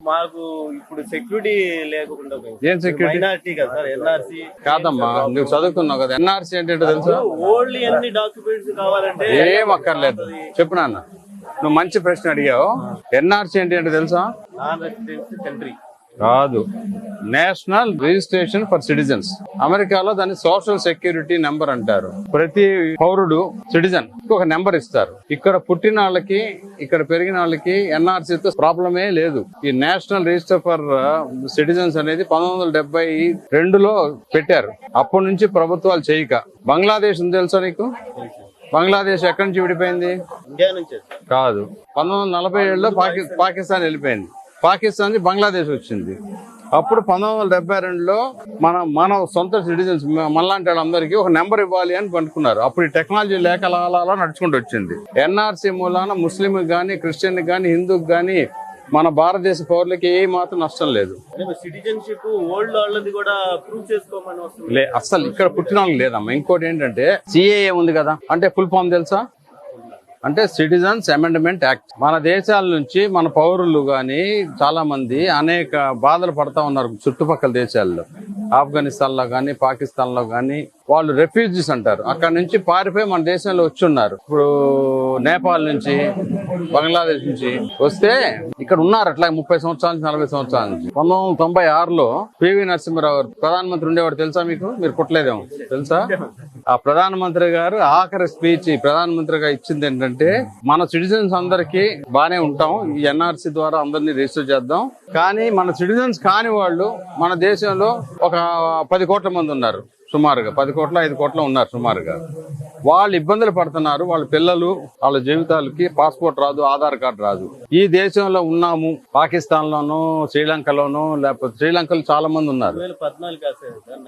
మాకు ఇప్పుడు సెక్యూరిటీ లేకుండా ఏం సెక్యూరిటీ? మైనారిటీ కదా సార్, ఎన్ఆర్సీ కాదమ్మా, నువ్వు చదువుకున్నావు కదా, ఎన్ఆర్సీ ఏంటంటే తెలుసా? ఓన్లీ ఎన్ని డాక్యుమెంట్స్ కావాలంటే ఏం అక్కర్లేదు. చెప్పు నాన్న, నువ్వు మంచి ప్రశ్న అడిగావు. ఎన్ఆర్సీ ఏంటంటే తెలుసా? నాన్ రెసిడెన్స్ కంట్రీ కాదు, నేషనల్ రిజిస్ట్రేషన్ ఫర్ సిటిజన్స్. అమెరికాలో దాన్ని సోషల్ సెక్యూరిటీ నెంబర్ అంటారు. ప్రతి పౌరుడు సిటిజన్ ఒక నెంబర్ ఇస్తారు. ఇక్కడ పుట్టిన వాళ్ళకి, ఇక్కడ పెరిగిన వాళ్ళకి ఎన్ఆర్సీతో ప్రాబ్లమే లేదు. ఈ నేషనల్ రిజిస్టర్ ఫర్ సిటిజన్స్ అనేది 1972లో పెట్టారు. అప్పటి నుంచి ప్రభుత్వాలు చేయక. బంగ్లాదేశ్ ఉంది తెలుసా నీకు? బంగ్లాదేశ్ ఎక్కడి నుంచి విడిపోయింది? ఇండియా నుంచి కాదు, 1947లో పాకిస్తాన్ వెళ్ళిపోయింది. పాకిస్తాన్ నుంచి బంగ్లాదేశ్ వచ్చింది. అప్పుడు 1972లో మన సొంత సిటిజన్స్ మనలాంటి వాళ్ళందరికీ ఒక నెంబర్ ఇవ్వాలి అని అనుకున్నారు. అప్పుడు ఈ టెక్నాలజీ లేక అలా నడుచుకుంటూ వచ్చింది. ఎన్ఆర్సీ మూలాన ముస్లిం గానీ, క్రిస్టియన్ గానీ, హిందూకి గానీ, మన భారతదేశ పౌరులకి ఏ మాత్రం నష్టం లేదు. సిటిజన్షిప్ ఓల్డ్ వాళ్ళది కూడా ప్రూవ్ చేసుకోమని అసలు ఇక్కడ పుట్టిన వాళ్ళకి లేదమ్మా. ఇంకోటి ఏంటంటే సిఏఏ ఉంది కదా, అంటే ఫుల్ ఫామ్ తెలుసా? అంటే సిటిజన్స్ అమెండ్మెంట్ యాక్ట్. మన దేశాల నుంచి మన పౌరులు గాని చాలా మంది అనేక బాధలు పడతా ఉన్నారు చుట్టుపక్కల దేశాల్లో. ఆఫ్ఘనిస్తాన్ లో గానీ, పాకిస్తాన్ లో గానీ వాళ్ళు రెఫ్యూజీస్ అంటారు. అక్కడ నుంచి పారిపోయి మన దేశంలో వచ్చి ఉన్నారు. ఇప్పుడు నేపాల్ నుంచి, బంగ్లాదేశ్ నుంచి వస్తే ఇక్కడ ఉన్నారు అట్లా 30 సంవత్సరాల నుంచి, 40 సంవత్సరాల నుంచి. 1996లో పివి నరసింహారావు ప్రధానమంత్రి ఉండేవాడు తెలుసా మీకు? మీరు పుట్టలేదేమో, తెలుసా? ఆ ప్రధానమంత్రి గారు ఆఖరి స్పీచ్ ప్రధానమంత్రిగా ఇచ్చింది ఏంటంటే, మన సిటిజన్స్ అందరికీ బానే ఉంటాం, ఈ ఎన్ఆర్సీ ద్వారా అందరినీ రిజిస్టర్ చేద్దాం, కానీ మన సిటిజన్స్ కాని వాళ్ళు మన దేశంలో ఒక 10 కోట్ల మంది ఉన్నారు సుమారుగా. 10 కోట్ల 5 కోట్ల ఉన్నారు సుమారుగా. వాళ్ళు ఇబ్బందులు పడుతున్నారు. వాళ్ళ పిల్లలు, వాళ్ళ జీవితాలకి పాస్పోర్ట్ రాదు, ఆధార్ కార్డు రాదు. ఈ దేశంలో ఉన్నాము, పాకిస్తాన్ లోనూ, శ్రీలంకలోనూ, లేకపోతే శ్రీలంకలో చాలా మంది ఉన్నారు.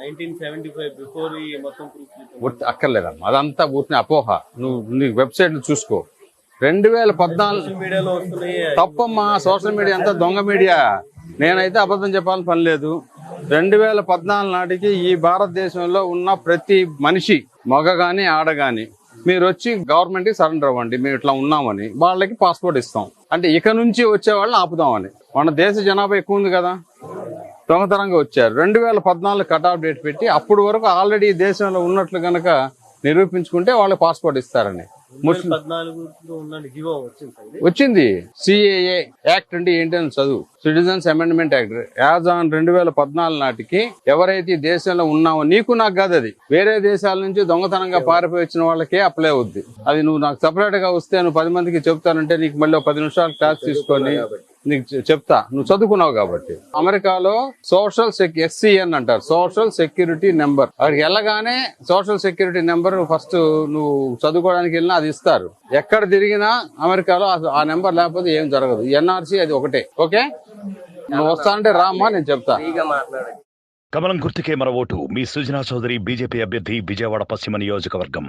1914 అక్కర్లేదమ్మా, అదంతా ఊరిని అపోహ. నువ్వు వెబ్సైట్లు చూసుకో. 2014 మీడియాలో వస్తున్నాయి. తప్పమ్మా, సోషల్ మీడియా అంతా దొంగ మీడియా. నేనైతే అబద్ధం చెప్పాలని పని లేదు. 2014 నాటికి ఈ భారతదేశంలో ఉన్న ప్రతి మనిషి, మగ గాని ఆడ గాని, మీరు వచ్చి గవర్నమెంట్ కి సరెండర్ అవ్వండి, మేము ఇట్లా ఉన్నామని, వాళ్ళకి పాస్పోర్ట్ ఇస్తాం. అంటే ఇక నుంచి వచ్చే వాళ్ళని ఆపుదామని. మన దేశ జనాభా ఎక్కువ ఉంది కదా, దొంగతనంగా వచ్చారు. 2014 కట్ ఆఫ్ డేట్ పెట్టి అప్పుడు వరకు ఆల్రెడీ దేశంలో ఉన్నట్లు గనక నిరూపించుకుంటే వాళ్ళకి పాస్పోర్ట్ ఇస్తారని. వచ్చింది సిఏఏ యాక్ట్ అంటే ఏంటని చదువు. Citizens amendment act. As on 2014 నాటికి ఎవరైతే ఈ దేశంలో ఉన్నామో, నీకు నాకు కాదు, అది వేరే దేశాల నుంచి దొంగతనంగా పారిపోయి వచ్చిన వాళ్ళకే అప్లై అవుద్ది. అది నువ్వు నాకు సపరేట్ గా వస్తే నువ్వు 10 మందికి చెప్తానంటే నీకు మళ్ళీ 10 నిమిషాలు క్లాస్ తీసుకొని నీకు చెప్తా, నువ్వు చదువుకున్నావు కాబట్టి. అమెరికాలో సోషల్ SCN అంటారు, సోషల్ సెక్యూరిటీ నెంబర్. అక్కడికి వెళ్ళగానే సోషల్ సెక్యూరిటీ నెంబర్ ఫస్ట్ నువ్వు చదువుకోవడానికి వెళ్ళినా అది ఇస్తారు. ఎక్కడ తిరిగినా అమెరికాలో ఆ నెంబర్ లేకపోతే ఏం జరగదు. ఎన్ఆర్సీ అది ఒకటే. ఓకే, నువ్వు వస్తానంటే రామ్మా, నేను చెప్తా. కమలం గుర్తుకే మన ఓటు. మీ సుజనా చౌదరి, బీజేపీ అభ్యర్థి, విజయవాడ పశ్చిమ నియోజకవర్గం.